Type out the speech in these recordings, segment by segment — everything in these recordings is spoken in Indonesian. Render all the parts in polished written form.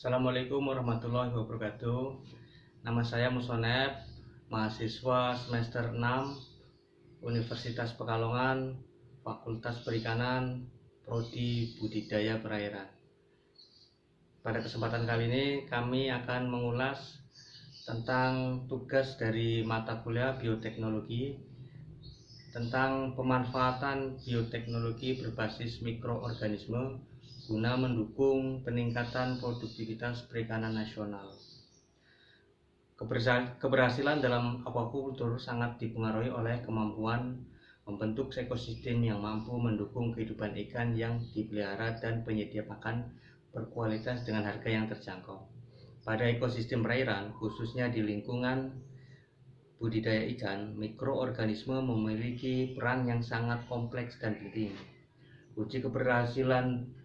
Assalamualaikum warahmatullahi wabarakatuh. Nama saya Musonep, mahasiswa semester 6 Universitas Pekalongan, Fakultas Perikanan, Prodi Budidaya Perairan. Pada kesempatan kali ini kami akan mengulas tentang tugas dari mata kuliah bioteknologi tentang pemanfaatan bioteknologi berbasis mikroorganisme guna mendukung peningkatan produktivitas perikanan nasional. Keberhasilan dalam aquacultur sangat dipengaruhi oleh kemampuan membentuk ekosistem yang mampu mendukung kehidupan ikan yang dipelihara dan penyedia pakan berkualitas dengan harga yang terjangkau. Pada ekosistem perairan, khususnya di lingkungan budidaya ikan, mikroorganisme memiliki peran yang sangat kompleks dan penting. Kunci keberhasilan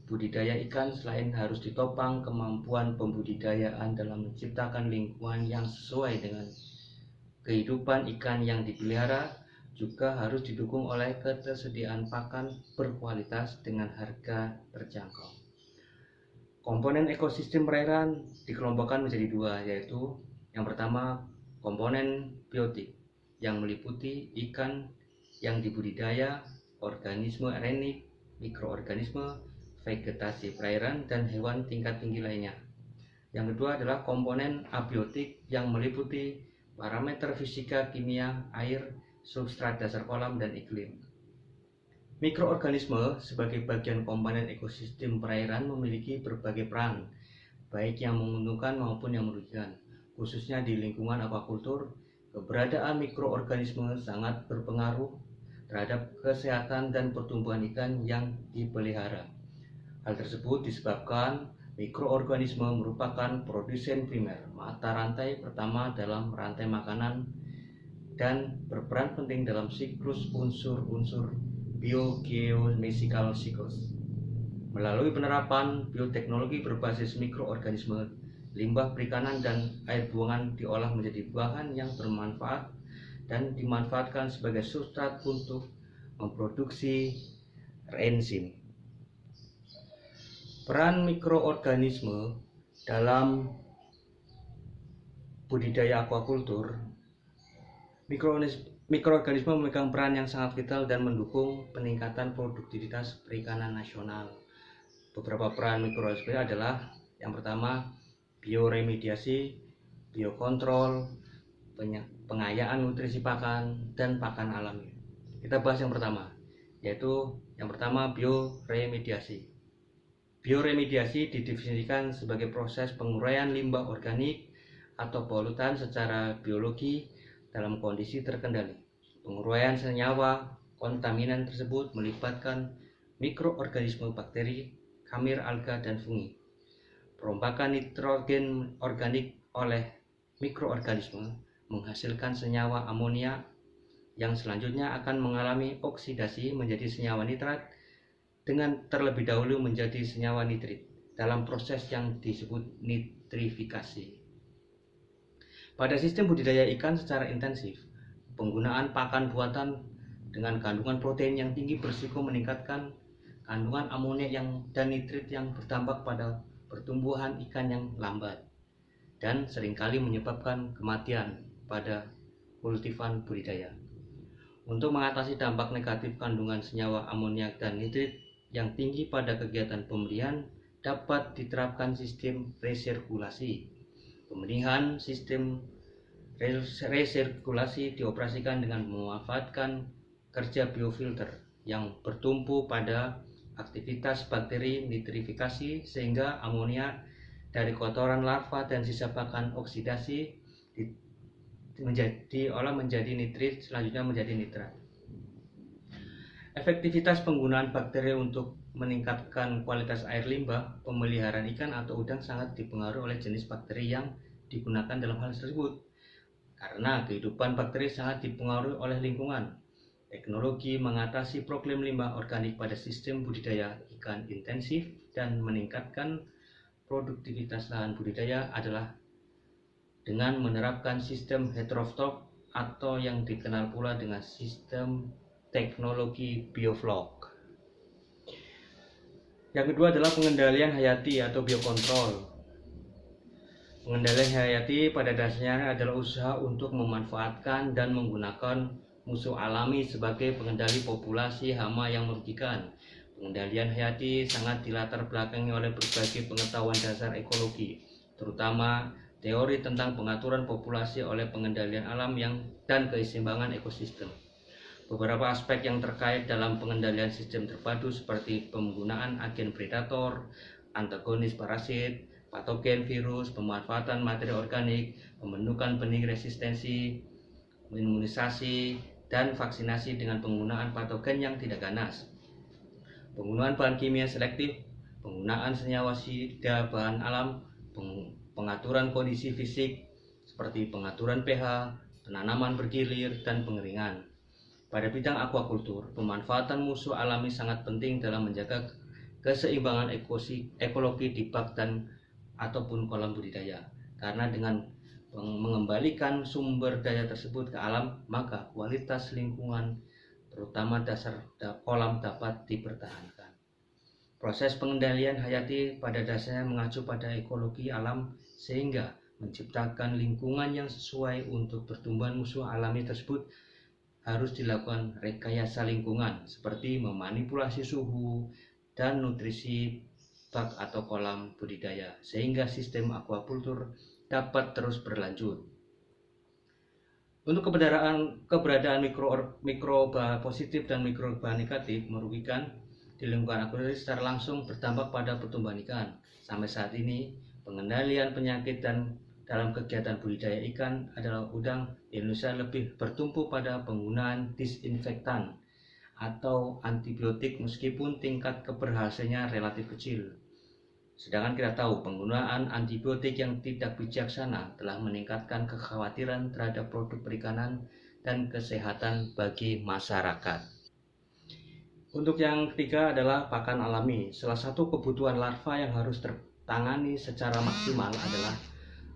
budidaya ikan selain harus ditopang kemampuan pembudidayaan dalam menciptakan lingkungan yang sesuai dengan kehidupan ikan yang dipelihara, juga harus didukung oleh ketersediaan pakan berkualitas dengan harga terjangkau. Komponen ekosistem perairan dikelompokkan menjadi dua, yaitu yang pertama komponen biotik yang meliputi ikan yang dibudidaya, organisme aeronik, mikroorganisme, vegetasi perairan, dan hewan tingkat tinggi lainnya. Yang kedua adalah komponen abiotik yang meliputi parameter fisika, kimia, air, substrat dasar kolam, dan iklim. Mikroorganisme sebagai bagian komponen ekosistem perairan memiliki berbagai peran, baik yang menguntungkan maupun yang merugikan. Khususnya di lingkungan aquacultur, keberadaan mikroorganisme sangat berpengaruh terhadap kesehatan dan pertumbuhan ikan yang dipelihara. Hal tersebut disebabkan mikroorganisme merupakan produsen primer, mata rantai pertama dalam rantai makanan, dan berperan penting dalam siklus unsur-unsur biogeomesikal siklus. Melalui penerapan bioteknologi berbasis mikroorganisme, limbah perikanan dan air buangan diolah menjadi bahan yang bermanfaat dan dimanfaatkan sebagai substrat untuk memproduksi enzim. Peran mikroorganisme dalam budidaya aquacultur. Mikroorganisme memegang peran yang sangat vital dan mendukung peningkatan produktivitas perikanan nasional. Beberapa peran mikroorganisme adalah yang pertama bioremediasi, biokontrol, pengayaan nutrisi pakan, dan pakan alami. Kita bahas yang pertama, yaitu yang pertama bioremediasi. Bioremediasi didefinisikan sebagai proses penguraian limbah organik atau polutan secara biologi dalam kondisi terkendali. Penguraian senyawa kontaminan tersebut melibatkan mikroorganisme bakteri, kamir alga, dan fungi. Perombakan nitrogen organik oleh mikroorganisme menghasilkan senyawa amonia yang selanjutnya akan mengalami oksidasi menjadi senyawa nitrat dengan terlebih dahulu menjadi senyawa nitrit dalam proses yang disebut nitrifikasi. Pada sistem budidaya ikan secara intensif, penggunaan pakan buatan dengan kandungan protein yang tinggi berisiko meningkatkan kandungan amonia dan nitrit yang berdampak pada pertumbuhan ikan yang lambat dan seringkali menyebabkan kematian pada kultifan budidaya. Untuk mengatasi dampak negatif kandungan senyawa amonia dan nitrit yang tinggi pada kegiatan pemeliharaan, dapat diterapkan sistem resirkulasi. Pemeliharaan sistem resirkulasi dioperasikan dengan memanfaatkan kerja biofilter yang bertumpu pada aktivitas bakteri nitrifikasi, sehingga amonia dari kotoran larva dan sisa pakan oksidasi diolah menjadi nitrit, selanjutnya menjadi nitrat. Efektivitas penggunaan bakteri untuk meningkatkan kualitas air limbah pemeliharaan ikan atau udang sangat dipengaruhi oleh jenis bakteri yang digunakan dalam hal tersebut. Karena kehidupan bakteri sangat dipengaruhi oleh lingkungan, teknologi mengatasi problem limbah organik pada sistem budidaya ikan intensif dan meningkatkan produktivitas lahan budidaya adalah dengan menerapkan sistem heterotop atau yang dikenal pula dengan sistem teknologi bioflok. Yang kedua adalah pengendalian hayati atau biokontrol. Pengendalian hayati pada dasarnya adalah usaha untuk memanfaatkan dan menggunakan musuh alami sebagai pengendali populasi hama yang merugikan. Pengendalian hayati sangat dilatar belakangi oleh berbagai pengetahuan dasar ekologi, terutama teori tentang pengaturan populasi oleh pengendalian alam dan keseimbangan ekosistem. Beberapa aspek yang terkait dalam pengendalian sistem terpadu seperti penggunaan agen predator, antagonis parasit, patogen virus, pemanfaatan materi organik, pembentukan benih resistensi, imunisasi, dan vaksinasi dengan penggunaan patogen yang tidak ganas, penggunaan bahan kimia selektif, penggunaan senyawa sida bahan alam, pengaturan kondisi fisik seperti pengaturan pH, penanaman bergilir, dan pengeringan. Pada bidang aquacultur, pemanfaatan musuh alami sangat penting dalam menjaga keseimbangan ekologi di bak dan ataupun kolam budidaya, karena dengan mengembalikan sumber daya tersebut ke alam, maka kualitas lingkungan terutama dasar kolam dapat dipertahankan. Proses pengendalian hayati pada dasarnya mengacu pada ekologi alam sehingga menciptakan lingkungan yang sesuai untuk pertumbuhan musuh alami tersebut. Harus dilakukan rekayasa lingkungan seperti memanipulasi suhu dan nutrisi bak atau kolam budidaya sehingga sistem aquacultur dapat terus berlanjut. Untuk keberadaan mikroba positif dan mikroba negatif merugikan di lingkungan akuatik secara langsung berdampak pada pertumbuhan ikan. Sampai saat ini, pengendalian penyakit dan dalam kegiatan budidaya ikan adalah udang di Indonesia lebih bertumpu pada penggunaan disinfektan atau antibiotik meskipun tingkat keberhasilannya relatif kecil. Sedangkan kita tahu penggunaan antibiotik yang tidak bijaksana telah meningkatkan kekhawatiran terhadap produk perikanan dan kesehatan bagi masyarakat. Untuk yang ketiga adalah pakan alami. Salah satu kebutuhan larva yang harus tertangani secara maksimal adalah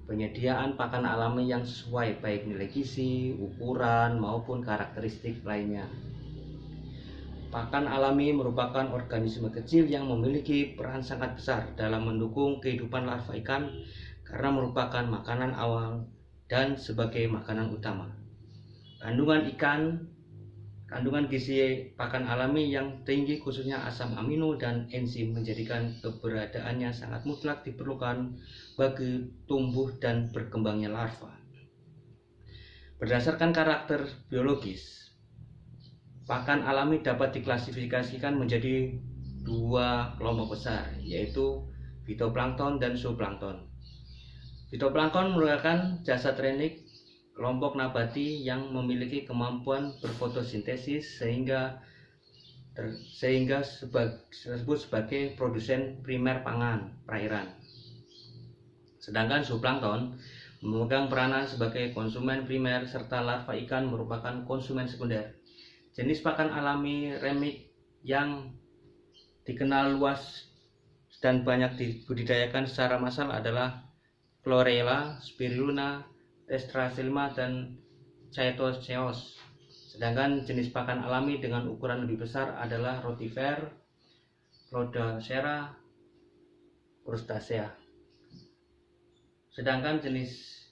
penyediaan pakan alami yang sesuai baik nilai gizi, ukuran, maupun karakteristik lainnya. Pakan alami merupakan organisme kecil yang memiliki peran sangat besar dalam mendukung kehidupan larva ikan karena merupakan makanan awal dan sebagai makanan utama. Kandungan gizi pakan alami yang tinggi khususnya asam amino dan enzim menjadikan keberadaannya sangat mutlak diperlukan bagi tumbuh dan berkembangnya larva. Berdasarkan karakter biologis, pakan alami dapat diklasifikasikan menjadi dua kelompok besar, yaitu fitoplankton dan zooplankton. Fitoplankton merupakan jasad renik kelompok nabati yang memiliki kemampuan berfotosintesis sehingga disebut sebagai produsen primer pangan perairan. Sedangkan zooplankton memegang peranan sebagai konsumen primer serta larva ikan merupakan konsumen sekunder. Jenis pakan alami remik yang dikenal luas dan banyak dibudidayakan secara massal adalah Chlorella, Spirulina, Tetrasilma, dan Chaetoceos. Sedangkan jenis pakan alami dengan ukuran lebih besar adalah rotifer, Podacera, Crustacea. Sedangkan jenis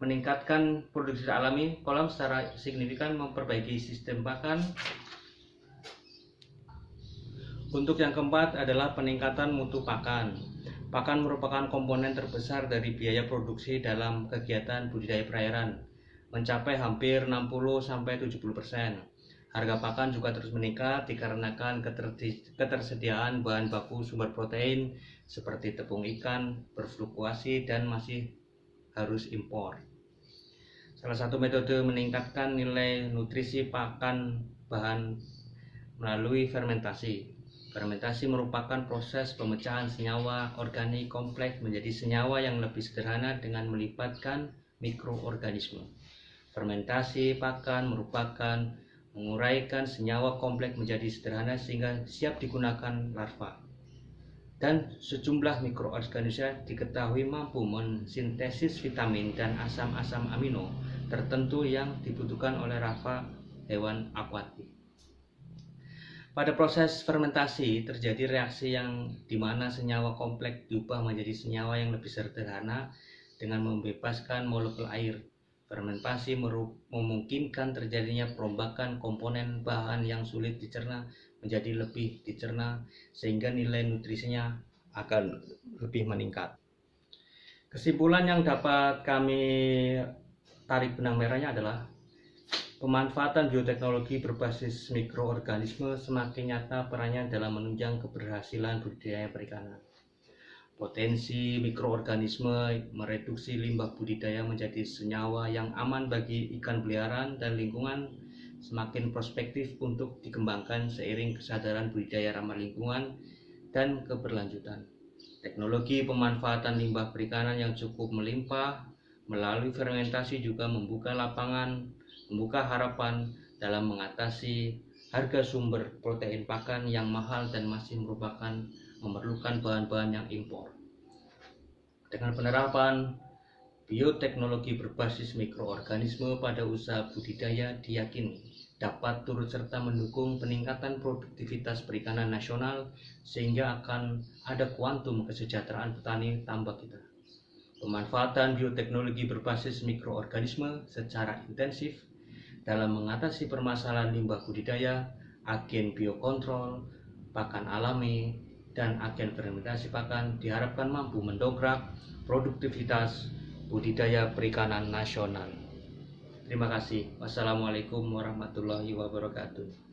meningkatkan produksi alami kolam secara signifikan memperbaiki sistem pakan. Untuk yang keempat adalah peningkatan mutu pakan. Pakan merupakan komponen terbesar dari biaya produksi dalam kegiatan budidaya perairan, mencapai hampir 60-70%. Harga pakan juga terus meningkat dikarenakan ketersediaan bahan baku sumber protein seperti tepung ikan berfluktuasi dan masih harus impor. Salah satu metode meningkatkan nilai nutrisi pakan bahan melalui fermentasi. Fermentasi merupakan proses pemecahan senyawa organik kompleks menjadi senyawa yang lebih sederhana dengan melibatkan mikroorganisme. Fermentasi pakan merupakan menguraikan senyawa kompleks menjadi sederhana sehingga siap digunakan larva. Dan sejumlah mikroorganisme diketahui mampu mensintesis vitamin dan asam-asam amino tertentu yang dibutuhkan oleh larva hewan akuatik. Pada proses fermentasi terjadi reaksi yang dimana senyawa kompleks diubah menjadi senyawa yang lebih sederhana dengan membebaskan molekul air. Fermentasi memungkinkan terjadinya perombakan komponen bahan yang sulit dicerna menjadi lebih dicerna sehingga nilai nutrisinya akan lebih meningkat. Kesimpulan yang dapat kami tarik benang merahnya adalah pemanfaatan bioteknologi berbasis mikroorganisme semakin nyata perannya dalam menunjang keberhasilan budidaya perikanan. Potensi mikroorganisme mereduksi limbah budidaya menjadi senyawa yang aman bagi ikan peliharaan dan lingkungan semakin prospektif untuk dikembangkan seiring kesadaran budidaya ramah lingkungan dan keberlanjutan. Teknologi pemanfaatan limbah perikanan yang cukup melimpah melalui fermentasi juga membuka harapan dalam mengatasi harga sumber protein pakan yang mahal dan masih memerlukan bahan-bahan yang impor. Dengan penerapan bioteknologi berbasis mikroorganisme pada usaha budidaya diyakini dapat turut serta mendukung peningkatan produktivitas perikanan nasional sehingga akan ada kuantum kesejahteraan petani tambak kita. Pemanfaatan bioteknologi berbasis mikroorganisme secara intensif dalam mengatasi permasalahan limbah budidaya, agen biokontrol, pakan alami, dan agen fermentasi pakan diharapkan mampu mendongkrak produktivitas budidaya perikanan nasional. Terima kasih. Wassalamualaikum warahmatullahi wabarakatuh.